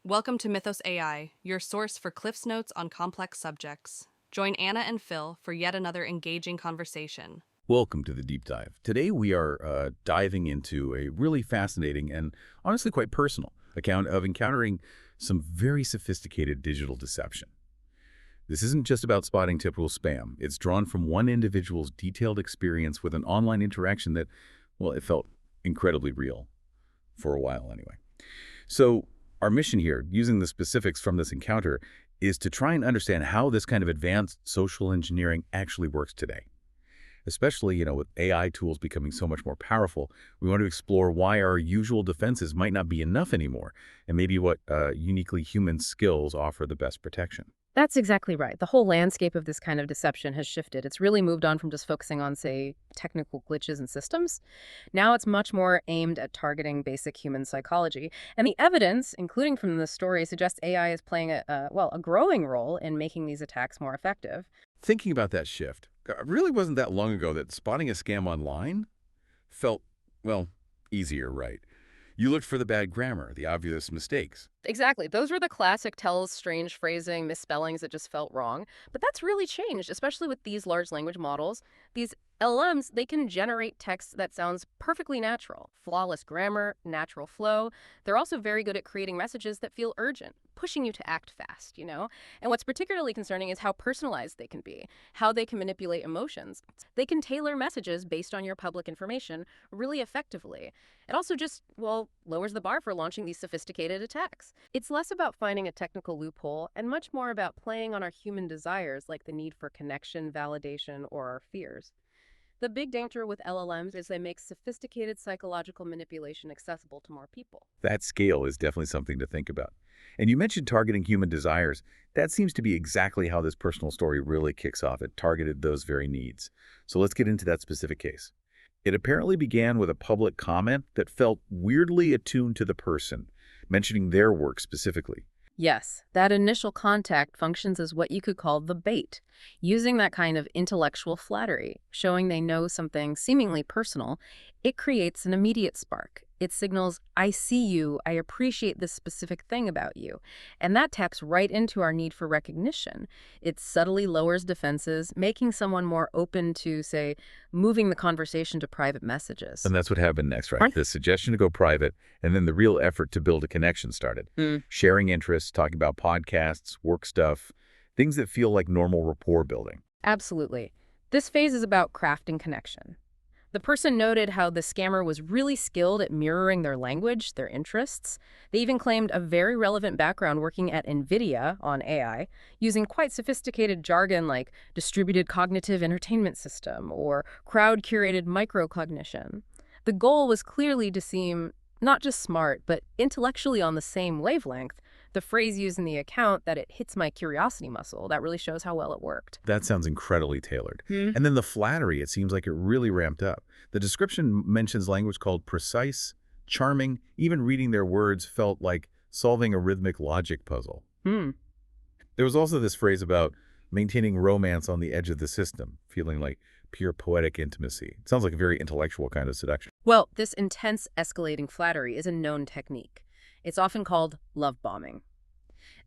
Welcome to Mythos AI, your source for Cliff's Notes on complex subjects. Join Anna and Phil for yet another engaging conversation. Welcome to the deep dive. Today we are diving into a really fascinating and honestly quite personal account of encountering some very sophisticated digital deception. This isn't just about spotting typical spam. It's drawn from one individual's detailed experience with an online interaction that, well, it felt incredibly real, for a while anyway. So our mission here, using the specifics from this encounter, is to try and understand how this kind of advanced social engineering actually works today. Especially, with AI tools becoming so much more powerful, we want to explore why our usual defenses might not be enough anymore, and maybe what uniquely human skills offer the best protection. That's exactly right. The whole landscape of this kind of deception has shifted. It's really moved on from just focusing on, say, technical glitches in systems. Now it's much more aimed at targeting basic human psychology. And the evidence, including from the story, suggests AI is playing a growing role in making these attacks more effective. Thinking about that shift, it really wasn't that long ago that spotting a scam online felt, well, easier, right? You looked for the bad grammar, the obvious mistakes. Exactly. Those were the classic tells, strange phrasing, misspellings that just felt wrong. But that's really changed, especially with these large language models. These LLMs, they can generate text that sounds perfectly natural. Flawless grammar, natural flow. They're also very good at creating messages that feel urgent, pushing you to act fast. And what's particularly concerning is how personalized they can be, how they can manipulate emotions. They can tailor messages based on your public information really effectively. It also just, lowers the bar for launching these sophisticated attacks. It's less about finding a technical loophole and much more about playing on our human desires like the need for connection, validation, or our fears. The big danger with LLMs is they make sophisticated psychological manipulation accessible to more people. That scale is definitely something to think about. And you mentioned targeting human desires. That seems to be exactly how this personal story really kicks off. It targeted those very needs. So let's get into that specific case. It apparently began with a public comment that felt weirdly attuned to the person, mentioning their work specifically. Yes, that initial contact functions as what you could call the bait, using that kind of intellectual flattery, showing they know something seemingly personal. It creates an immediate spark. It signals, I see you, I appreciate this specific thing about you. And that taps right into our need for recognition. It subtly lowers defenses, making someone more open to, say, moving the conversation to private messages. And that's what happened next, right? The suggestion to go private, and then the real effort to build a connection started. Sharing interests, talking about podcasts, work stuff, things that feel like normal rapport building. Absolutely. This phase is about crafting connection. The person noted how the scammer was really skilled at mirroring their language, their interests. They even claimed a very relevant background working at NVIDIA on AI, using quite sophisticated jargon like distributed cognitive entertainment system or crowd-curated microcognition. The goal was clearly to seem not just smart, but intellectually on the same wavelength. The phrase used in the account that it hits my curiosity muscle, that really shows how well it worked. That sounds incredibly tailored. And then the flattery, it seems like it really ramped up. The description mentions language called precise, charming. Even reading their words felt like solving a rhythmic logic puzzle. There was also this phrase about maintaining romance on the edge of the system, feeling like pure poetic intimacy. It sounds like a very intellectual kind of seduction. Well, this intense escalating flattery is a known technique. It's often called love bombing.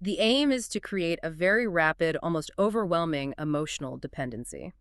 The aim is to create a very rapid, almost overwhelming emotional dependency.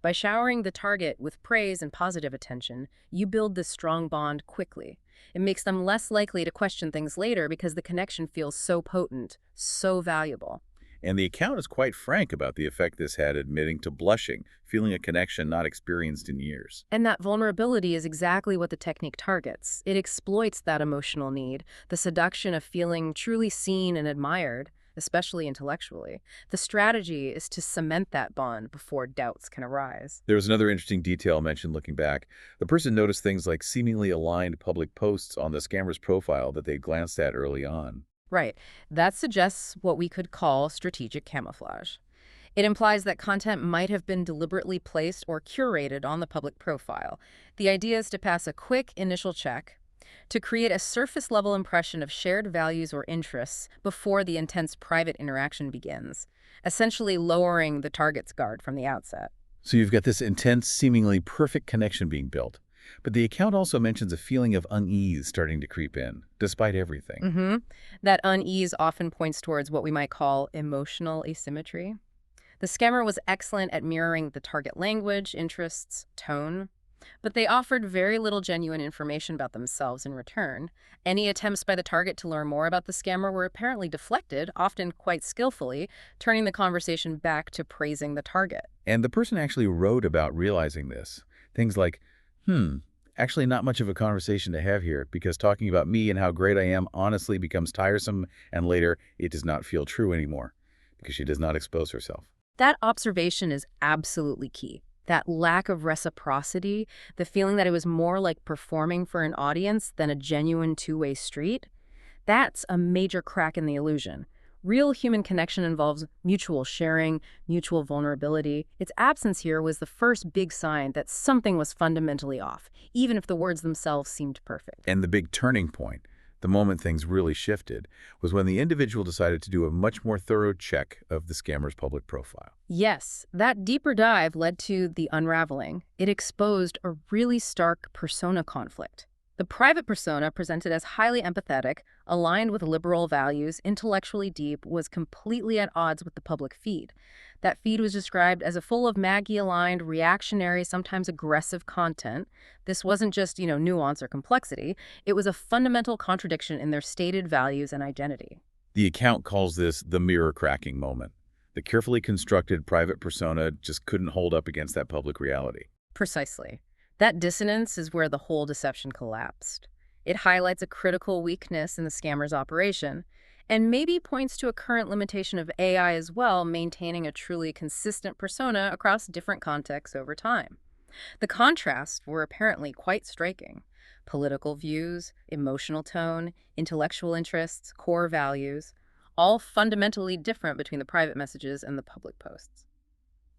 By showering the target with praise and positive attention, you build this strong bond quickly. It makes them less likely to question things later because the connection feels so potent, so valuable. And the account is quite frank about the effect this had, admitting to blushing, feeling a connection not experienced in years. And that vulnerability is exactly what the technique targets. It exploits that emotional need, the seduction of feeling truly seen and admired, especially intellectually. The strategy is to cement that bond before doubts can arise. There was another interesting detail mentioned looking back. The person noticed things like seemingly aligned public posts on the scammer's profile that they glanced at early on. Right. That suggests what we could call strategic camouflage. It implies that content might have been deliberately placed or curated on the public profile. The idea is to pass a quick initial check, to create a surface-level impression of shared values or interests before the intense private interaction begins, essentially lowering the target's guard from the outset. So you've got this intense, seemingly perfect connection being built. But the account also mentions a feeling of unease starting to creep in, despite everything. Mm-hmm. That unease often points towards what we might call emotional asymmetry. The scammer was excellent at mirroring the target language, interests, tone, but they offered very little genuine information about themselves in return. Any attempts by the target to learn more about the scammer were apparently deflected, often quite skillfully, turning the conversation back to praising the target. And the person actually wrote about realizing this. Things like, actually not much of a conversation to have here because talking about me and how great I am honestly becomes tiresome, and later it does not feel true anymore because she does not expose herself. That observation is absolutely key. That lack of reciprocity, the feeling that it was more like performing for an audience than a genuine two-way street, that's a major crack in the illusion. Real human connection involves mutual sharing, mutual vulnerability. Its absence here was the first big sign that something was fundamentally off, even if the words themselves seemed perfect. And the big turning point, the moment things really shifted, was when the individual decided to do a much more thorough check of the scammer's public profile. Yes, that deeper dive led to the unraveling. It exposed a really stark persona conflict. The private persona, presented as highly empathetic, aligned with liberal values, intellectually deep, was completely at odds with the public feed. That feed was described as a full of Maggie-aligned, reactionary, sometimes aggressive content. This wasn't just, nuance or complexity. It was a fundamental contradiction in their stated values and identity. The account calls this the mirror cracking moment. The carefully constructed private persona just couldn't hold up against that public reality. Precisely. That dissonance is where the whole deception collapsed. It highlights a critical weakness in the scammer's operation, and maybe points to a current limitation of AI as well, maintaining a truly consistent persona across different contexts over time. The contrasts were apparently quite striking. Political views, emotional tone, intellectual interests, core values, all fundamentally different between the private messages and the public posts.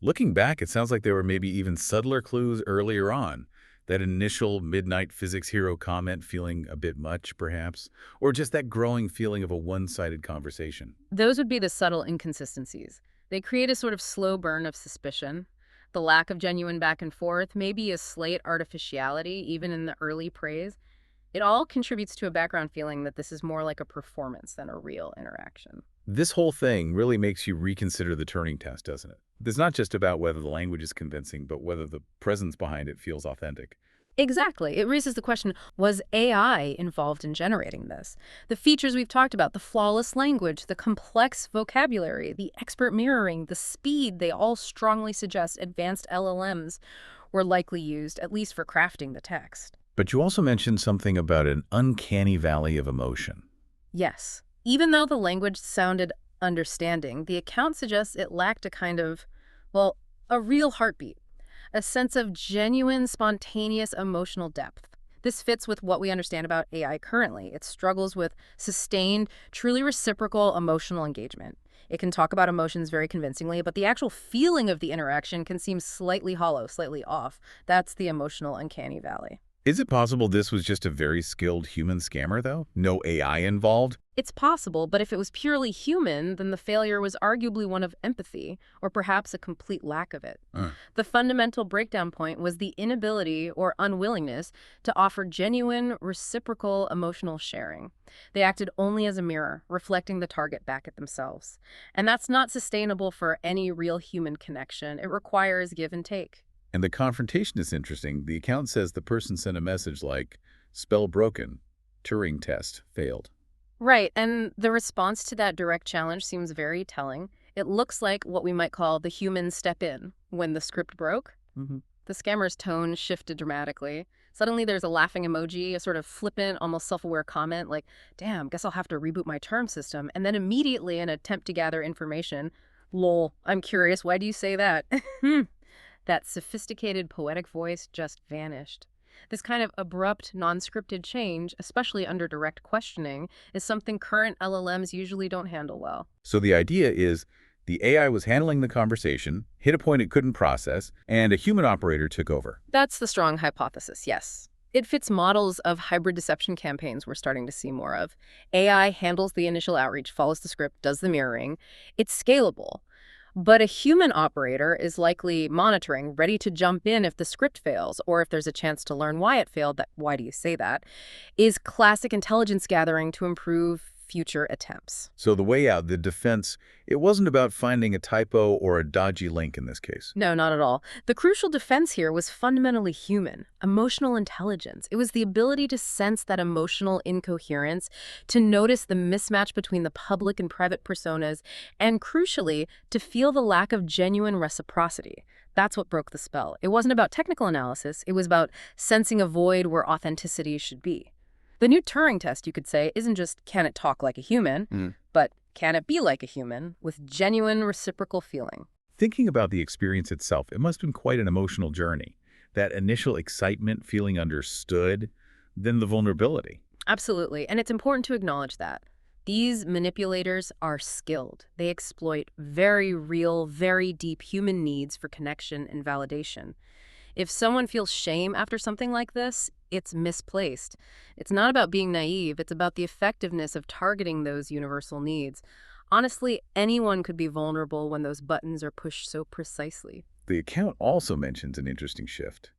Looking back, it sounds like there were maybe even subtler clues earlier on. That initial midnight physics hero comment feeling a bit much, perhaps, or just that growing feeling of a one-sided conversation. Those would be the subtle inconsistencies. They create a sort of slow burn of suspicion. The lack of genuine back and forth, maybe a slight artificiality, even in the early praise. It all contributes to a background feeling that this is more like a performance than a real interaction. This whole thing really makes you reconsider the Turing test, doesn't it? It's not just about whether the language is convincing, but whether the presence behind it feels authentic. Exactly. It raises the question, was AI involved in generating this? The features we've talked about, the flawless language, the complex vocabulary, the expert mirroring, the speed, they all strongly suggest advanced LLMs were likely used, at least for crafting the text. But you also mentioned something about an uncanny valley of emotion. Yes. Even though the language sounded understanding, the account suggests it lacked a kind of, a real heartbeat, a sense of genuine, spontaneous emotional depth. This fits with what we understand about AI currently. It struggles with sustained, truly reciprocal emotional engagement. It can talk about emotions very convincingly, but the actual feeling of the interaction can seem slightly hollow, slightly off. That's the emotional uncanny valley. Is it possible this was just a very skilled human scammer, though? No AI involved? It's possible, but if it was purely human, then the failure was arguably one of empathy, or perhaps a complete lack of it. The fundamental breakdown point was the inability or unwillingness to offer genuine, reciprocal emotional sharing. They acted only as a mirror, reflecting the target back at themselves. And that's not sustainable for any real human connection. It requires give and take. And the confrontation is interesting. The account says the person sent a message like, spell broken, Turing test, failed. Right, and the response to that direct challenge seems very telling. It looks like what we might call the human step in when the script broke. The scammer's tone shifted dramatically. Suddenly there's a laughing emoji, a sort of flippant, almost self-aware comment like, damn, guess I'll have to reboot my term system. And then immediately an attempt to gather information. Lol, I'm curious, why do you say that? That sophisticated poetic voice just vanished. This kind of abrupt, non-scripted change, especially under direct questioning, is something current LLMs usually don't handle well. So the idea is the AI was handling the conversation, hit a point it couldn't process, and a human operator took over. That's the strong hypothesis, yes. It fits models of hybrid deception campaigns we're starting to see more of. AI handles the initial outreach, follows the script, does the mirroring. It's scalable. But a human operator is likely monitoring, ready to jump in if the script fails, or if there's a chance to learn why it failed. That why do you say that? Is classic intelligence gathering to improve future attempts. So the way out, the defense, it wasn't about finding a typo or a dodgy link in this case. No, not at all. The crucial defense here was fundamentally human, emotional intelligence. It was the ability to sense that emotional incoherence, to notice the mismatch between the public and private personas, and crucially, to feel the lack of genuine reciprocity. That's what broke the spell. It wasn't about technical analysis. It was about sensing a void where authenticity should be. The new Turing test, you could say, isn't just can it talk like a human, but can it be like a human with genuine reciprocal feeling? Thinking about the experience itself, it must have been quite an emotional journey. That initial excitement, feeling understood, then the vulnerability. Absolutely, and it's important to acknowledge that. These manipulators are skilled. They exploit very real, very deep human needs for connection and validation. If someone feels shame after something like this, it's misplaced. It's not about being naive, it's about the effectiveness of targeting those universal needs. Honestly, anyone could be vulnerable when those buttons are pushed so precisely. The account also mentions an interesting shift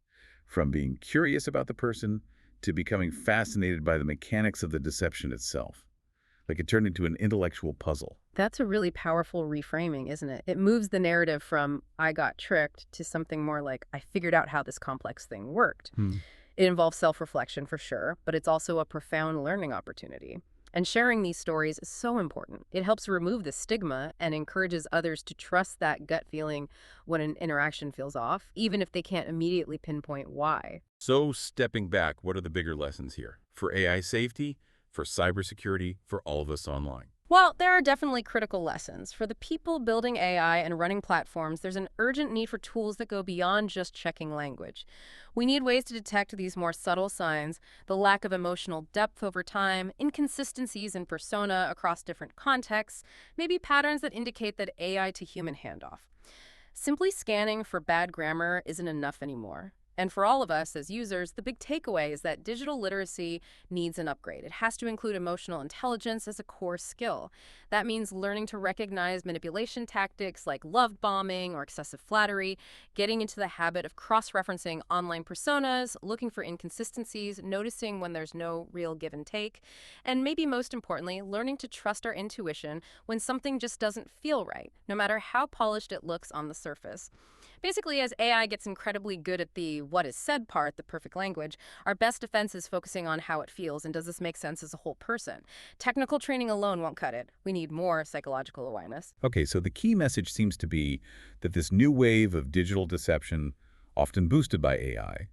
from being curious about the person to becoming fascinated by the mechanics of the deception itself. Like it turned into an intellectual puzzle. That's a really powerful reframing, isn't it? It moves the narrative from I got tricked to something more like I figured out how this complex thing worked. It involves self-reflection for sure, but it's also a profound learning opportunity. And sharing these stories is so important. It helps remove the stigma and encourages others to trust that gut feeling when an interaction feels off, even if they can't immediately pinpoint why. So stepping back, what are the bigger lessons here? For AI safety, for cybersecurity, for all of us online? Well, there are definitely critical lessons. For the people building AI and running platforms, there's an urgent need for tools that go beyond just checking language. We need ways to detect these more subtle signs, the lack of emotional depth over time, inconsistencies in persona across different contexts, maybe patterns that indicate that AI to human handoff. Simply scanning for bad grammar isn't enough anymore. And for all of us as users, the big takeaway is that digital literacy needs an upgrade. It has to include emotional intelligence as a core skill. That means learning to recognize manipulation tactics like love bombing or excessive flattery, getting into the habit of cross-referencing online personas, looking for inconsistencies, noticing when there's no real give and take, and maybe most importantly, learning to trust our intuition when something just doesn't feel right, no matter how polished it looks on the surface. Basically, as AI gets incredibly good at the what is said part, the perfect language, our best defense is focusing on how it feels and does this make sense as a whole person. Technical training alone won't cut it. We need more psychological awareness. Okay, so the key message seems to be that this new wave of digital deception, often boosted by AI,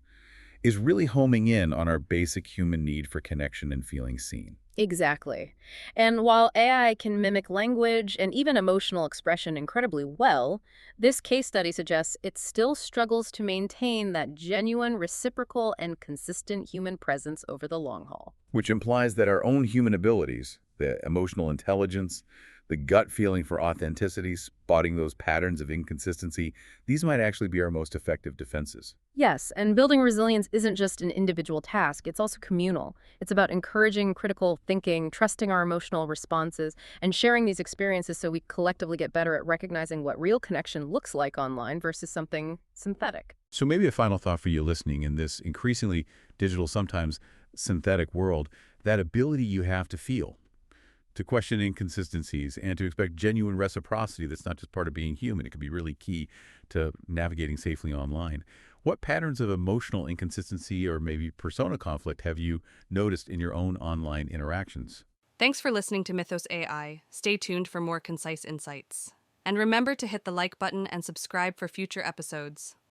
is really homing in on our basic human need for connection and feeling seen. Exactly. And while AI can mimic language and even emotional expression incredibly well, this case study suggests it still struggles to maintain that genuine, reciprocal, and consistent human presence over the long haul. Which implies that our own human abilities, the emotional intelligence, the gut feeling for authenticity, spotting those patterns of inconsistency, these might actually be our most effective defenses. Yes, and building resilience isn't just an individual task, it's also communal. It's about encouraging critical thinking, trusting our emotional responses, and sharing these experiences so we collectively get better at recognizing what real connection looks like online versus something synthetic. So maybe a final thought for you listening in this increasingly digital, sometimes synthetic world, that ability you have to feel, to question inconsistencies, and to expect genuine reciprocity that's not just part of being human. It can be really key to navigating safely online. What patterns of emotional inconsistency or maybe persona conflict have you noticed in your own online interactions? Thanks for listening to Mythos AI. Stay tuned for more concise insights. And remember to hit the like button and subscribe for future episodes.